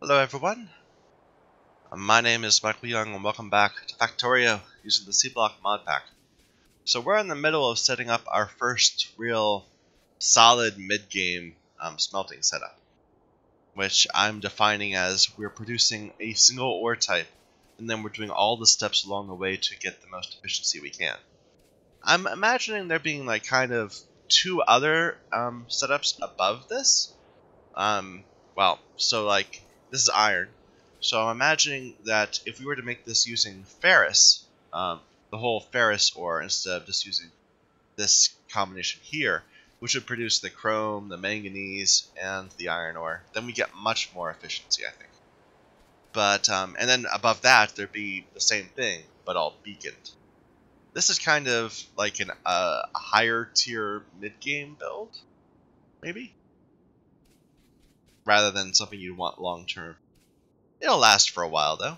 Hello everyone, my name is Michael Young and welcome back to Factorio using the SeaBlock Modpack. So we're in the middle of setting up our first real solid mid-game smelting setup, which I'm defining as we're producing a single ore type and then we're doing all the steps along the way to get the most efficiency we can. I'm imagining there being like kind of two other setups above this. So like this is iron. So I'm imagining that if we were to make this using ferrous, the whole ferrous ore instead of just using this combination here, which would produce the chrome, the manganese, and the iron ore, then we get much more efficiency, I think. But and then above that there'd be the same thing, but all beaconed. This is kind of like a higher tier mid-game build, maybe, rather than something you want long term. It'll last for a while though.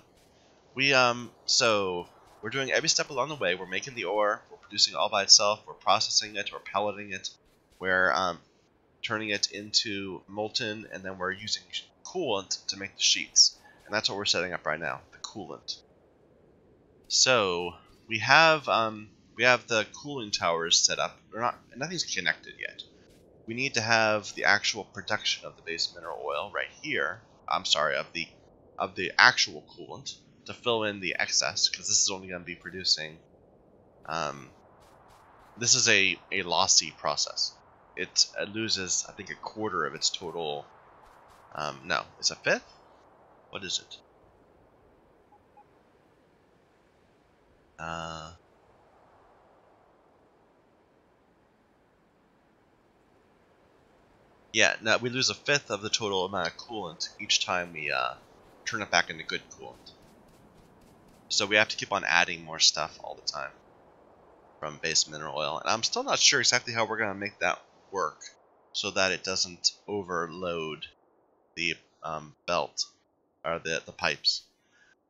So we're doing every step along the way. We're making the ore, we're producing it all by itself, we're processing it, we're pelleting it, we're turning it into molten, and then we're using coolant to make the sheets. And that's what we're setting up right now, the coolant. So we have the cooling towers set up. Nothing's connected yet. We need to have the actual production of the base mineral oil right here. I'm sorry, of the actual coolant to fill in the excess, because this is only going to be producing. This is a lossy process. It loses, I think, a quarter of its total. No, it's a fifth. What is it? Yeah, no, we lose a fifth of the total amount of coolant each time we turn it back into good coolant. So we have to keep on adding more stuff all the time from base mineral oil. And I'm still not sure exactly how we're going to make that work so that it doesn't overload the belt or the pipes.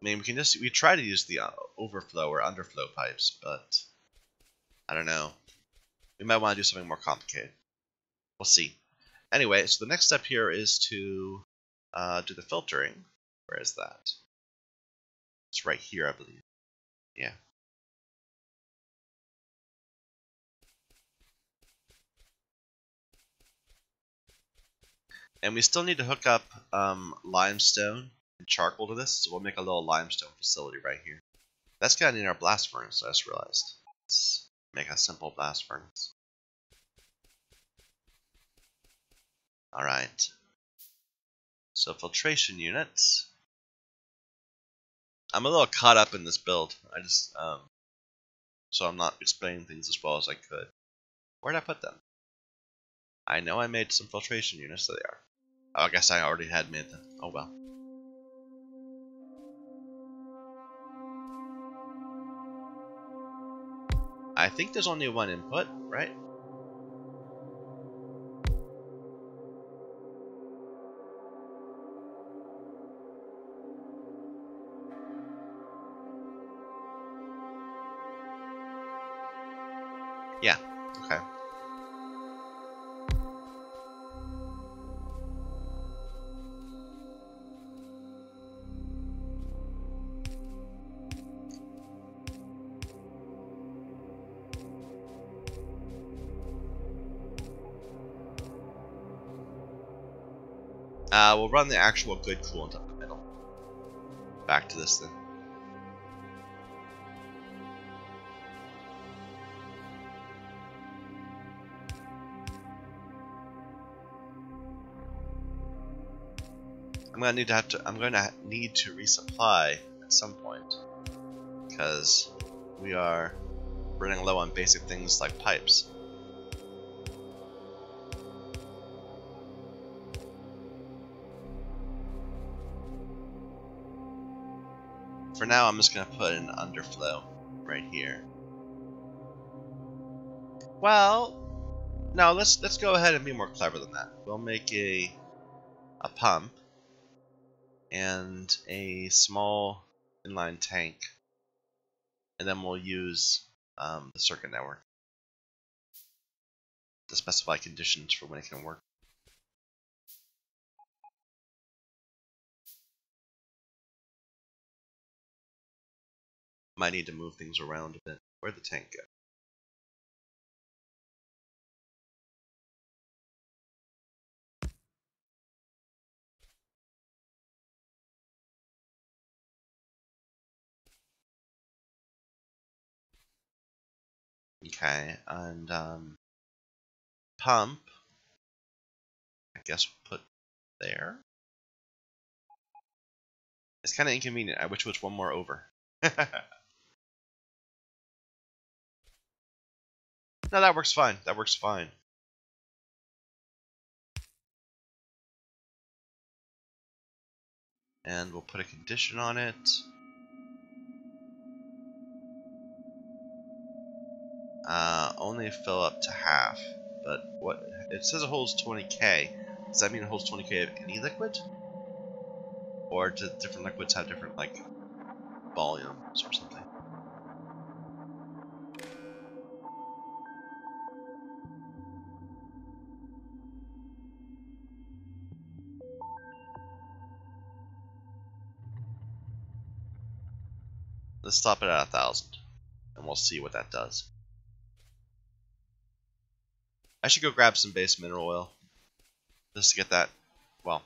I mean, we try to use the overflow or underflow pipes, but I don't know. We might want to do something more complicated. We'll see. Anyway, so the next step here is to do the filtering. Where is that? It's right here, I believe. Yeah. And we still need to hook up limestone and charcoal to this, so we'll make a little limestone facility right here. That's gonna need our blast furnace, I just realized. Let's make a simple blast furnace. Alright. So filtration units. I'm a little caught up in this build. I just so I'm not explaining things as well as I could. Where'd I put them? I know I made some filtration units, so they are. Oh, I guess I already had made them. Oh well. I think there's only one input, right? Yeah, okay. We'll run the actual good coolant up the middle. Back to this then. I'm going to need to resupply at some point because we are running low on basic things like pipes. For now, I'm just going to put an underflow right here. Well, no, let's go ahead and be more clever than that. We'll make a pump and a small inline tank, and then we'll use the circuit network to specify conditions for when it can work. Might need to move things around a bit. Where'd the tank go? Okay, and pump, I guess we'll put there. It's kind of inconvenient. I wish it was one more over. No, that works fine. That works fine. And we'll put a condition on it. Only fill up to half. But what it says it holds 20k. Does that mean it holds 20k of any liquid? Or do different liquids have different like volumes or something? Let's stop it at 1,000, and we'll see what that does. I should go grab some base mineral oil, just to get that. Well,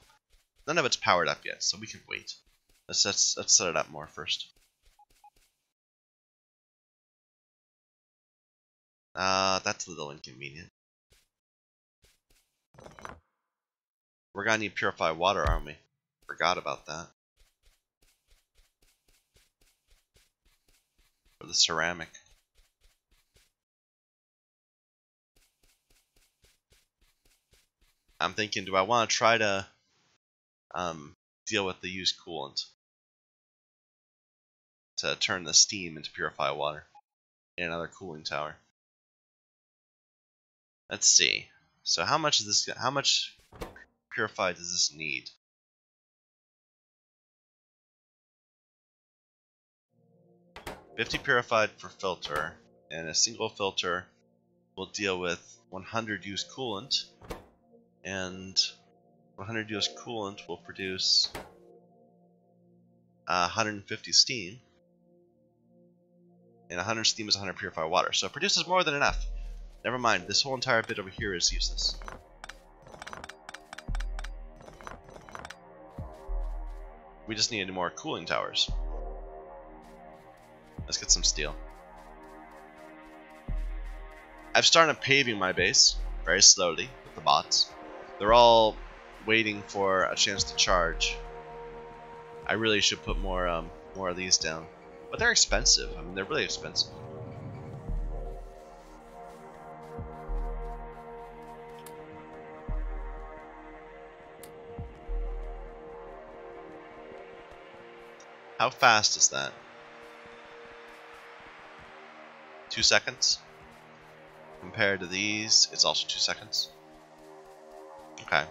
none of it's powered up yet, so we can wait. Let's set it up more first. That's a little inconvenient. We're gonna need purified water, aren't we? Forgot about that. For the ceramic. I'm thinking, do I want to try to deal with the used coolant to turn the steam into purified water in another cooling tower? Let's see. So how much is this? How much purified does this need? $50 purified for filter, and a single filter will deal with 100 used coolant, and 100 used coolant will produce 150 steam, and 100 steam is 100 purified water, so it produces more than enough. Never mind, this whole entire bit over here is useless. We just needed more cooling towers. Let's get some steel. I've started paving my base very slowly with the bots. They're all waiting for a chance to charge. I really should put more of these down, but they're expensive. I mean, they're really expensive. How fast is that? 2 seconds? Compared to these, it's also 2 seconds. Okay.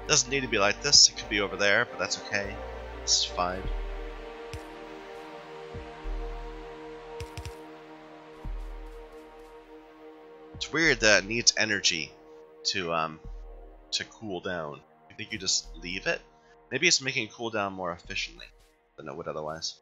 Doesn't need to be like this. It could be over there, but that's okay. It's fine. It's weird that it needs energy to cool down. I think you just leave it. Maybe it's making it cool down more efficiently than it would otherwise.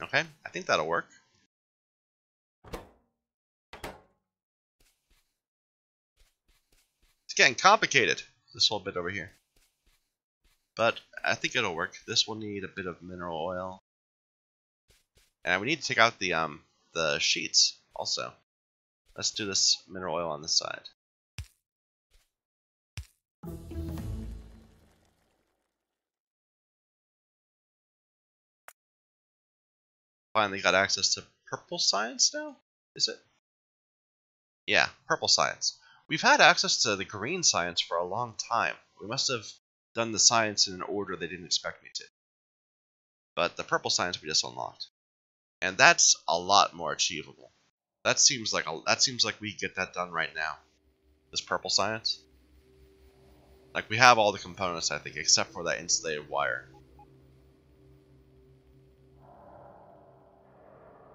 Okay, I think that'll work. It's getting complicated, this whole bit over here. But I think it'll work. This will need a bit of mineral oil. And we need to take out the sheets also. Let's do this mineral oil on this side. Finally got access to purple science now? Is it? Yeah, purple science. We've had access to the green science for a long time. We must have done the science in an order they didn't expect me to. But the purple science we just unlocked. And that's a lot more achievable. That seems like we get that done right now. This purple science. Like, we have all the components, I think, except for that insulated wire.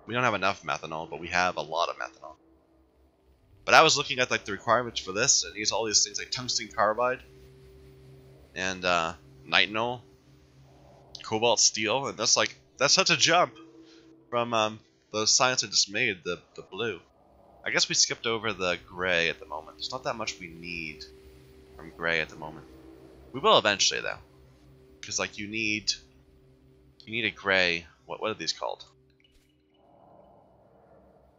We don't have enough methanol, but we have a lot of methanol. But I was looking at like the requirements for this, and these all these things like tungsten carbide and nitinol, cobalt steel, and that's such a jump from the science I just made, the blue. I guess we skipped over the gray at the moment. There's not that much we need from gray at the moment. We will eventually though, because like you need a gray. What are these called?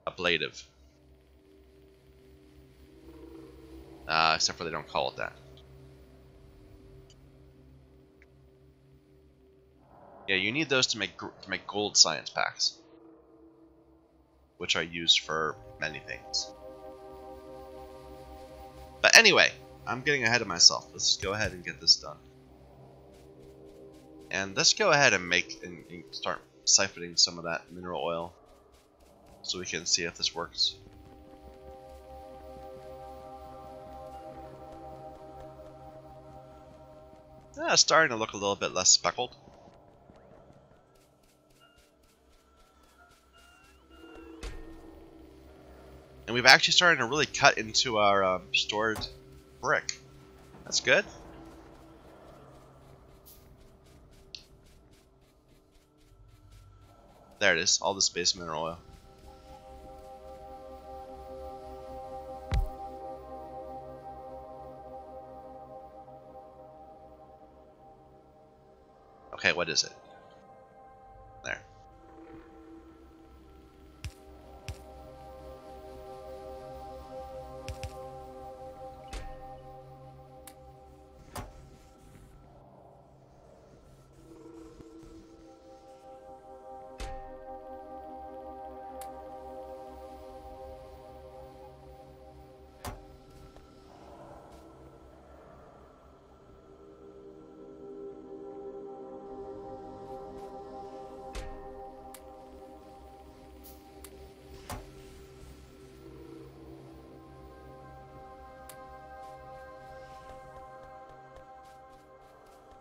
Ablative. Except for they don't call it that. Yeah, you need those to make gold science packs, which are used for many things. But anyway, I'm getting ahead of myself. Let's go ahead and get this done. And let's go ahead and start siphoning some of that mineral oil, so we can see if this works. It's starting to look a little bit less speckled. And we've actually started to really cut into our stored brick. That's good. There it is, all the spaceman oil. Okay, what is it? There.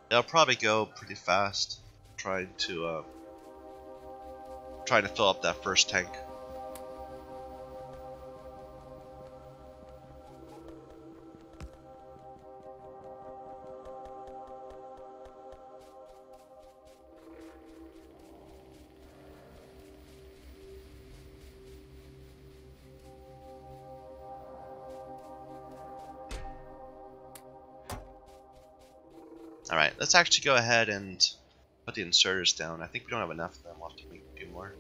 It'll probably go pretty fast, trying to fill up that first tank. Alright, let's actually go ahead and put the inserters down. I think we don't have enough of them. We'll have to make a few more.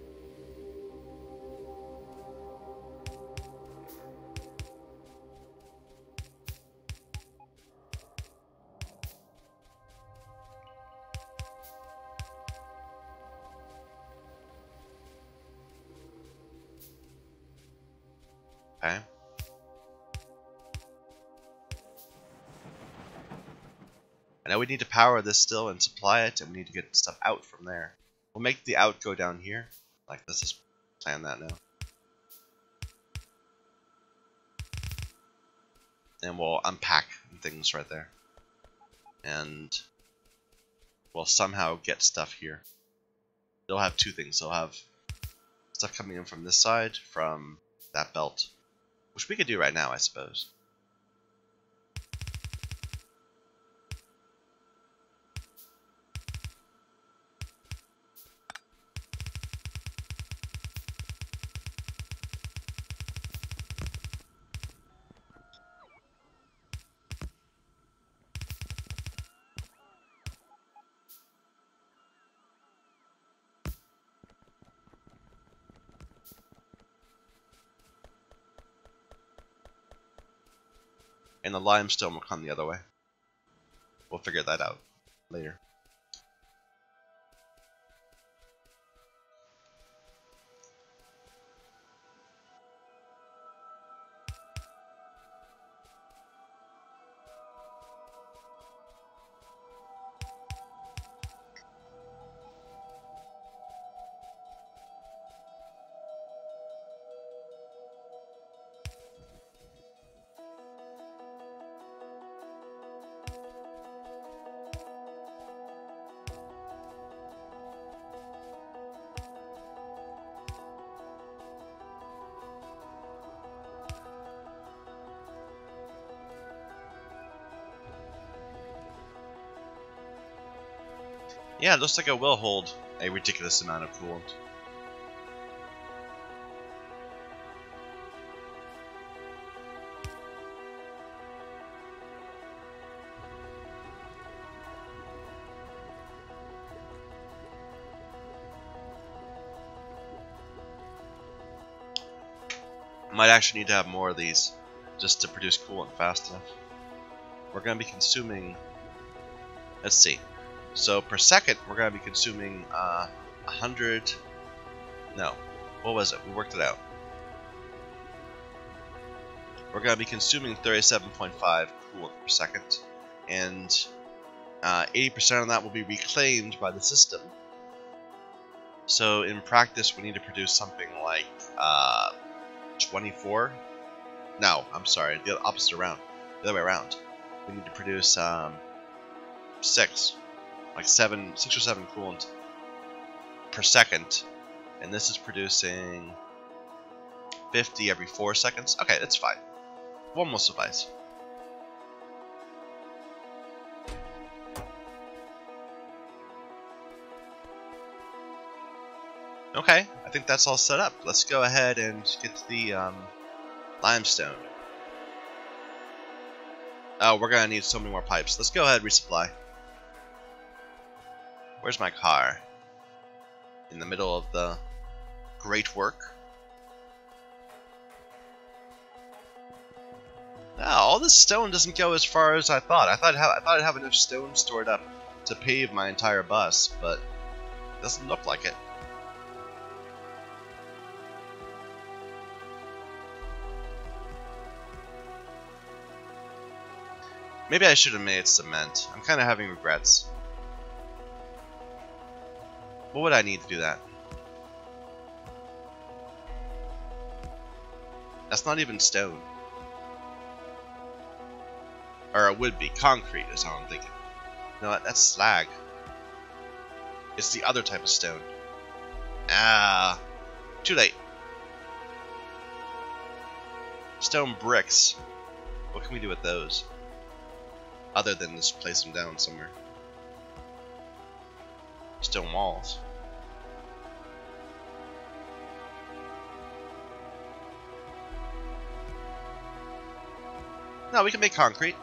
Okay. I know we need to power this still and supply it, and we need to get stuff out from there. We'll make the out go down here. Like, let's just plan that now. and we'll unpack things right there. And we'll somehow get stuff here. They'll have two things. They'll have stuff coming in from this side, from that belt, which we could do right now, I suppose. And the limestone will come the other way. We'll figure that out later. Yeah, it looks like it will hold a ridiculous amount of coolant. Might actually need to have more of these just to produce coolant fast enough. We're going to be consuming, let's see, so per second we're going to be consuming 100, no, what was it? We worked it out. We're going to be consuming 37.5 coolant per second, and 80% of that will be reclaimed by the system. So in practice we need to produce something like 24. No, I'm sorry, the opposite around. The other way around. We need to produce 6 or 7 coolant per second, and this is producing 50 every 4 seconds. Okay, that's fine. One will suffice. Okay, I think that's all set up. Let's go ahead and get to the limestone. Oh, we're gonna need so many more pipes. Let's go ahead and resupply. Where's my car? In the middle of the great work. No, all this stone doesn't go as far as I thought. I thought I'd have enough stone stored up to pave my entire bus, but it doesn't look like it. Maybe I should have made cement. I'm kind of having regrets. What would I need to do that? That's not even stone. Or it would be. Concrete is how I'm thinking. No, that's slag. It's the other type of stone. Ah, too late. Stone bricks. What can we do with those? Other than just place them down somewhere. Stone walls. No, we can make concrete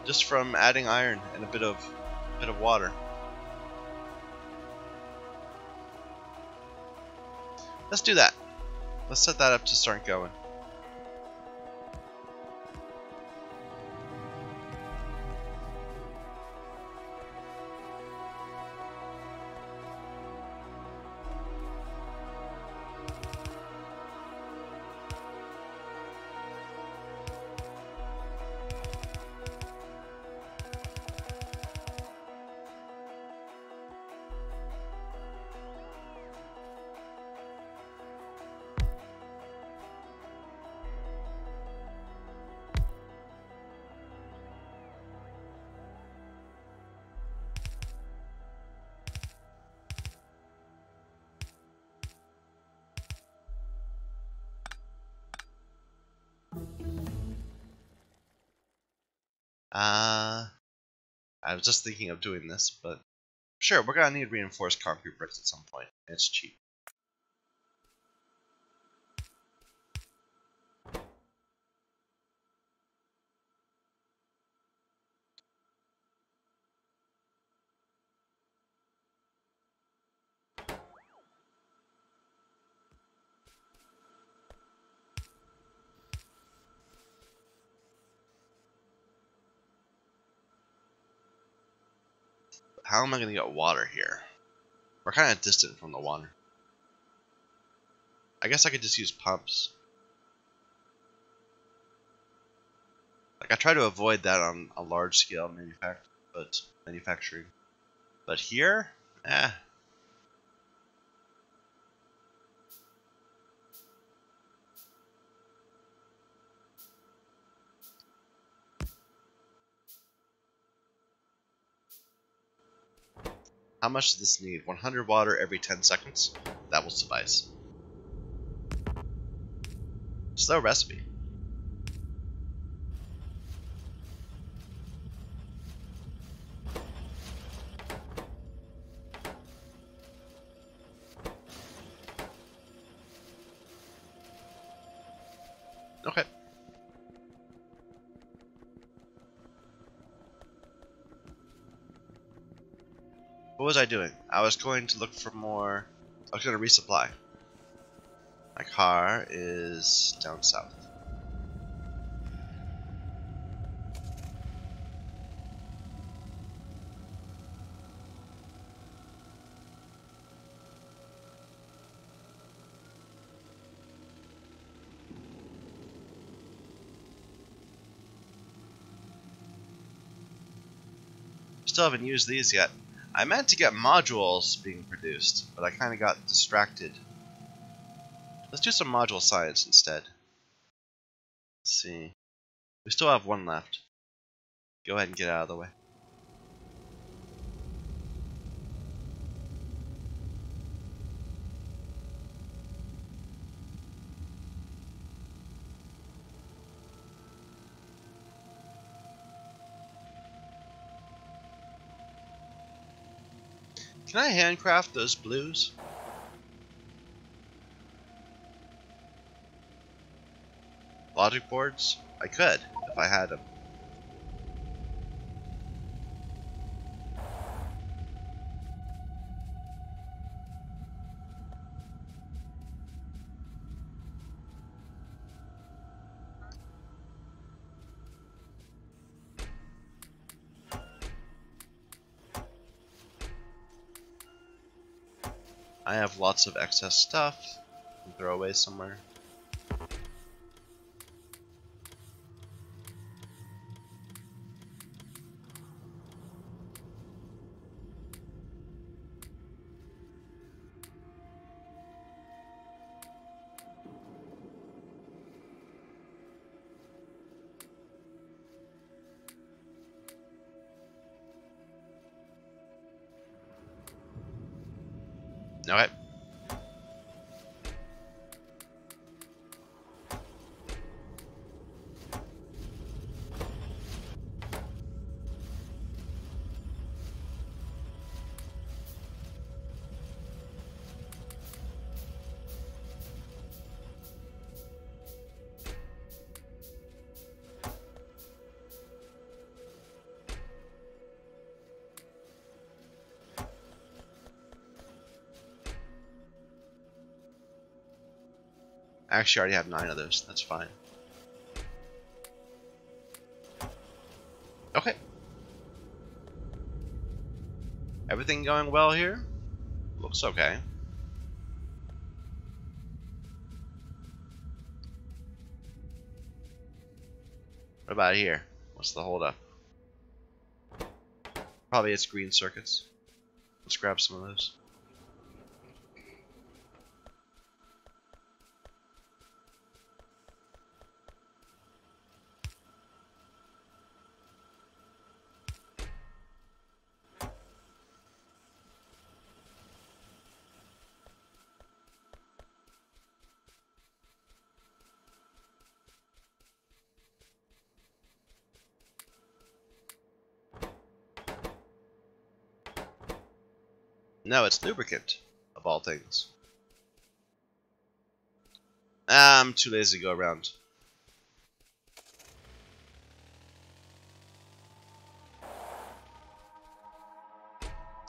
just from adding iron and a bit of water. Let's do that. Let's set that up to start going. I was just thinking of doing this, but sure, we're gonna need reinforced concrete bricks at some point. It's cheap. How am I gonna get water here? We're kind of distant from the water. I guess I could just use pumps. Like I try to avoid that on a large scale manufacturing. But here, eh. How much does this need? 100 water every 10 seconds? That will suffice. Slow recipe. Okay. What was I doing? I was going to look for more. I was going to resupply. My car is down south. Still haven't used these yet. I meant to get modules being produced, but I kind of got distracted. Let's do some module science instead. Let's see. We still have one left. Go ahead and get out of the way. Can I handcraft those blues? Logic boards? I could, if I had them. I have lots of excess stuff. I can throw away somewhere. Okay. I actually already have 9 of those. That's fine. Okay. Everything going well here? Looks okay. What about here? What's the holdup? Probably it's green circuits. Let's grab some of those. No, it's lubricant, of all things. I'm too lazy to go around.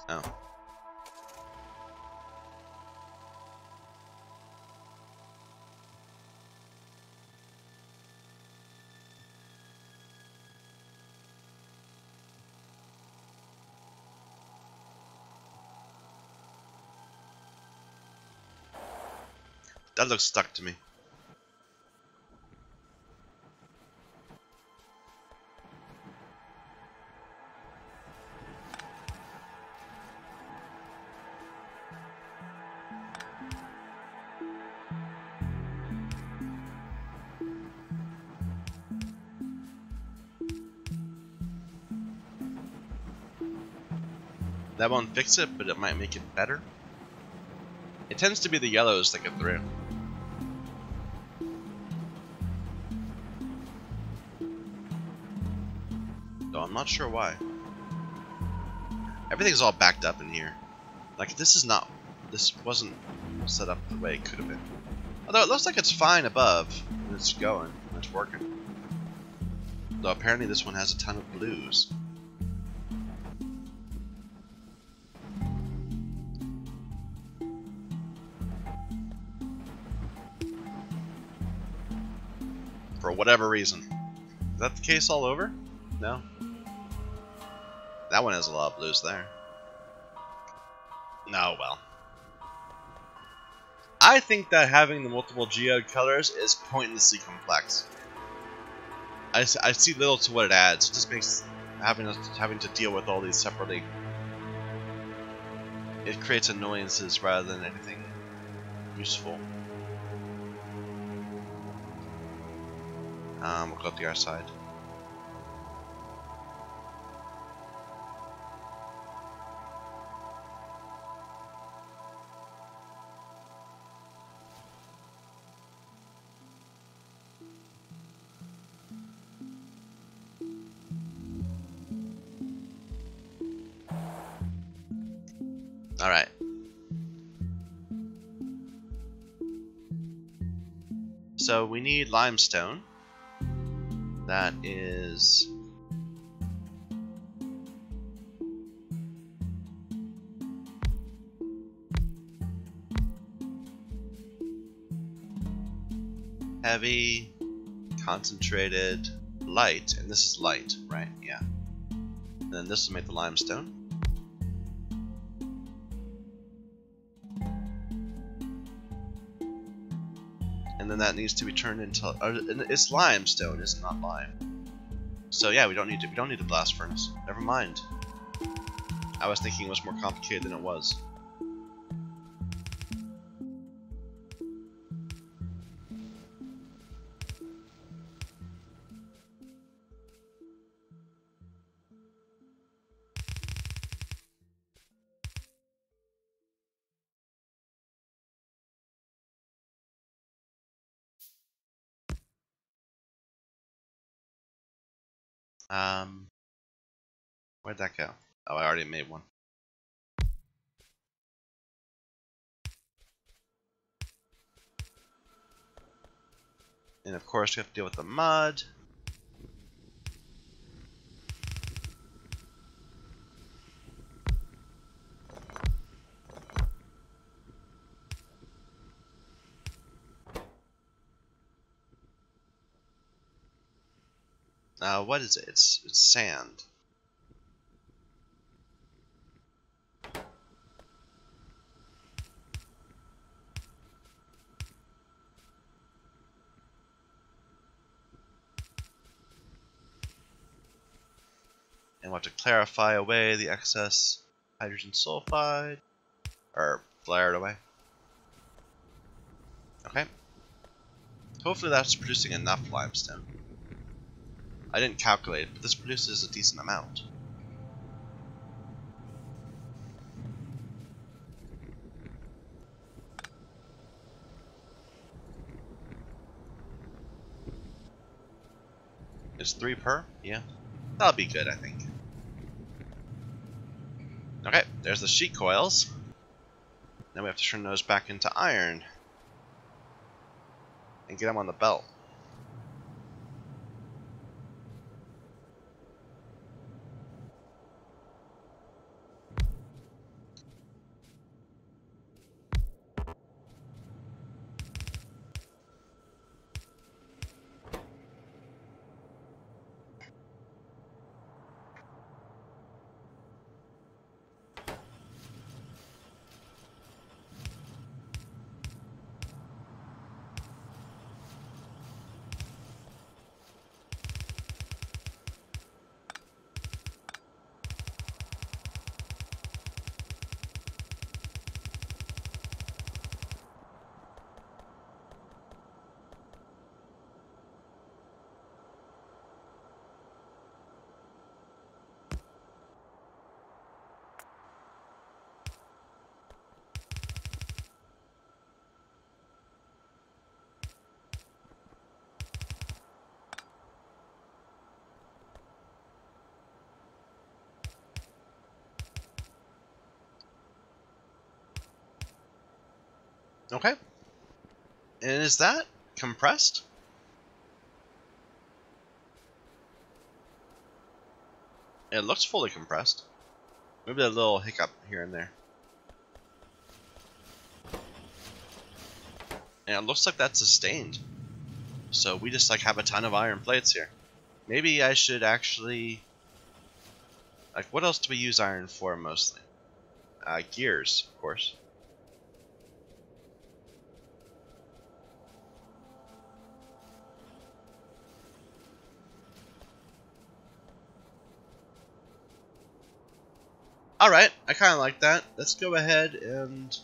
Oh. That looks stuck to me. That won't fix it, but it might make it better. It tends to be the yellows that get through. Though I'm not sure why. Everything's all backed up in here. Like, this wasn't set up the way it could have been. Although it looks like it's fine above when it's going, when it's working. Though apparently this one has a ton of blues. For whatever reason. Is that the case all over? No? That one has a lot of blues there. No, well. I think that having the multiple geode colors is pointlessly complex. I see little to what it adds. It just makes having to deal with all these separately. It creates annoyances rather than anything useful. We'll go up the other side. Alright. So we need limestone. That is heavy, concentrated, light, and this is light, right? Yeah. And then this will make the limestone. And then that needs to be turned into it's limestone, it's not lime. So yeah, we don't need a blast furnace. Never mind. I was thinking it was more complicated than it was. Where'd that go? Oh, I already made one. And of course we have to deal with the mud. What is it? It's sand. And we'll have to clarify away the excess hydrogen sulfide, or flare it away. Okay. Hopefully that's producing enough limestone. I didn't calculate, but this produces a decent amount. It's 3 per? Yeah. That'll be good, I think. Okay, there's the sheet coils. Now we have to turn those back into iron and get them on the belt. Okay. And is that compressed? It looks fully compressed. Maybe a little hiccup here and there. And it looks like that's sustained. So we just like have a ton of iron plates here. Maybe I should actually... Like, what else do we use iron for mostly? Gears, of course. Alright, I kind of like that. Let's go ahead and...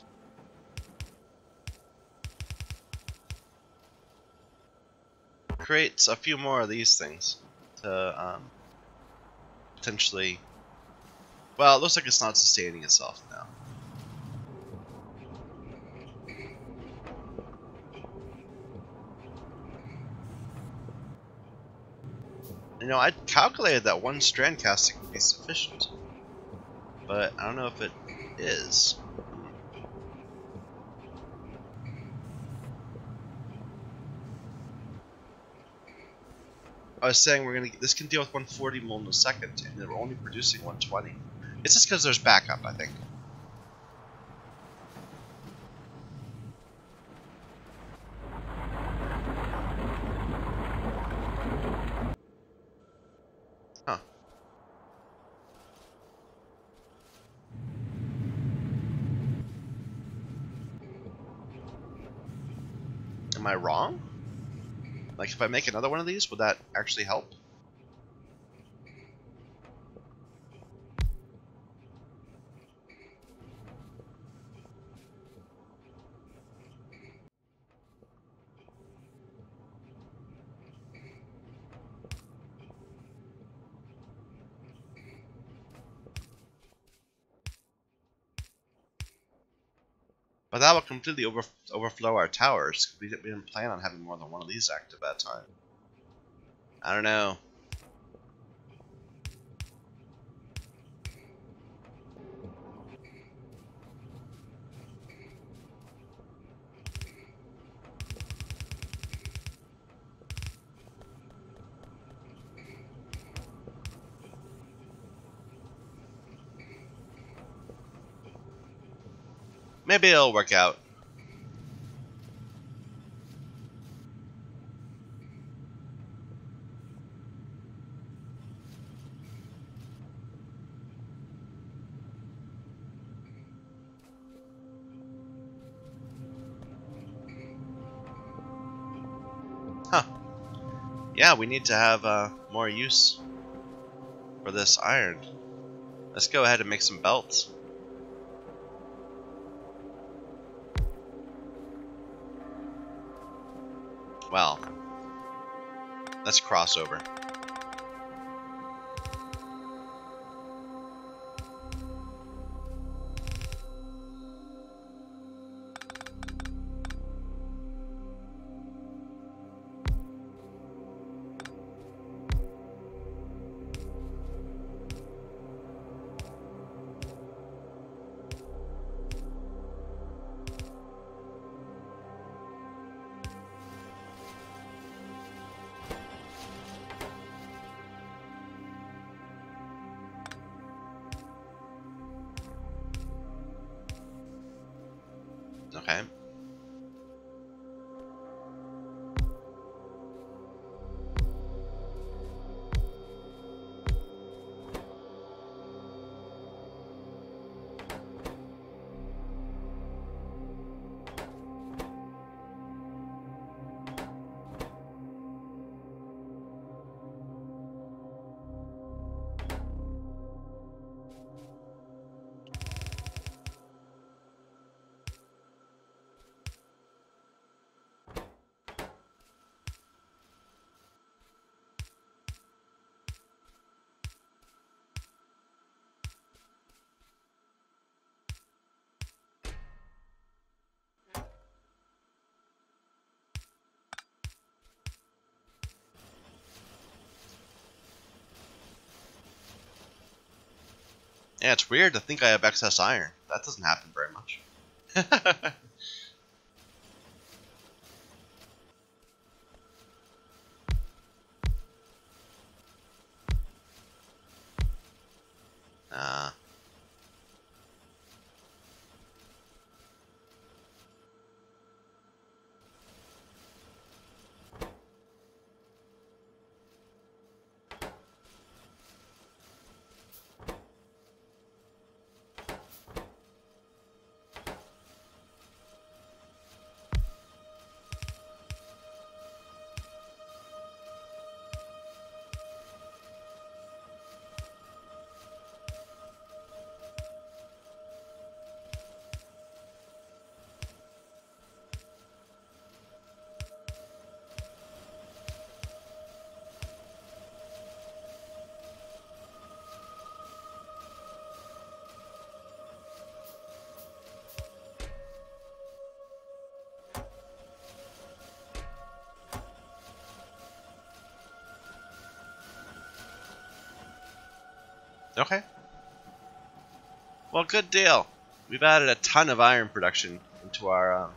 create a few more of these things to potentially... Well, it looks like it's not sustaining itself now. You know, I calculated that one strand casting would be sufficient. But I don't know if it is. I was saying this can deal with 140 mold a second, and we're only producing 120. It's just because there's backup, I think. Huh. Am I wrong? Like, if I make another one of these, would that actually help? But that will completely overflow our towers. We didn't plan on having more than one of these active at a time. I don't know. Maybe it'll work out. Huh. Yeah, we need to have more use for this iron. Let's go ahead and make some belts. Well, let's cross over. Yeah, it's weird to think I have excess iron. That doesn't happen very much. uh, okay. Well, good deal. We've added a ton of iron production into our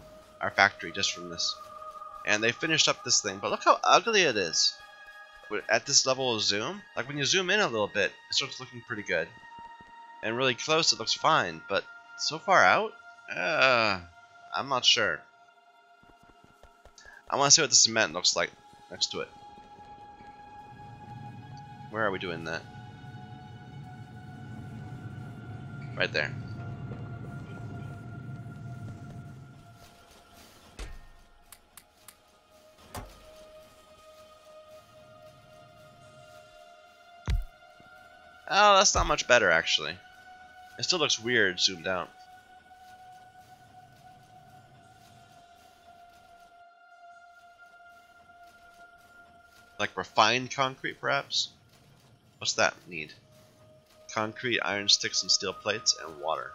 factory just from this. And they finished up this thing, but look how ugly it is. At this level of zoom, like when you zoom in a little bit, it starts looking pretty good. And really close, it looks fine, but so far out, I'm not sure. I want to see what the cement looks like next to it. Where are we doing that? Right there. Oh, that's not much better, actually. It still looks weird zoomed out. Like refined concrete, perhaps? What's that need? Concrete, iron sticks, and steel plates, and water.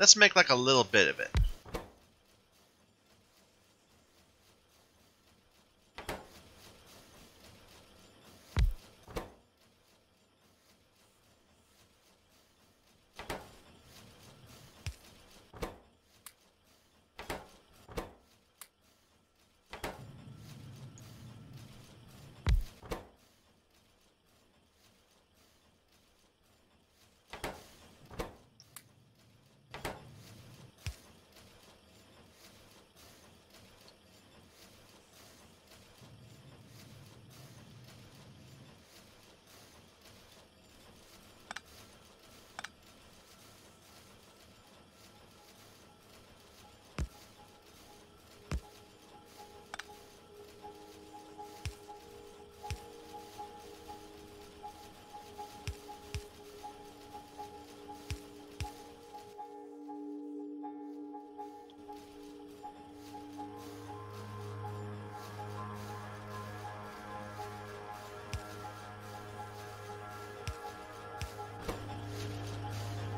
Let's make like a little bit of it.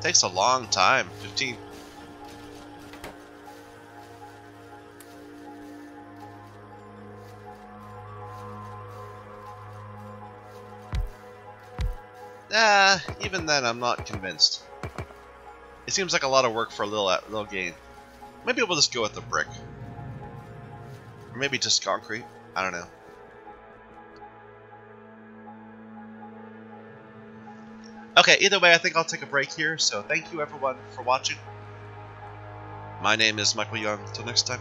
Takes a long time. 15. Even then I'm not convinced. It seems like a lot of work for a little gain. Maybe we'll just go with the brick. Or maybe just concrete. I don't know. Okay, either way, I think I'll take a break here, so thank you everyone for watching. My name is Michael Young. Until next time.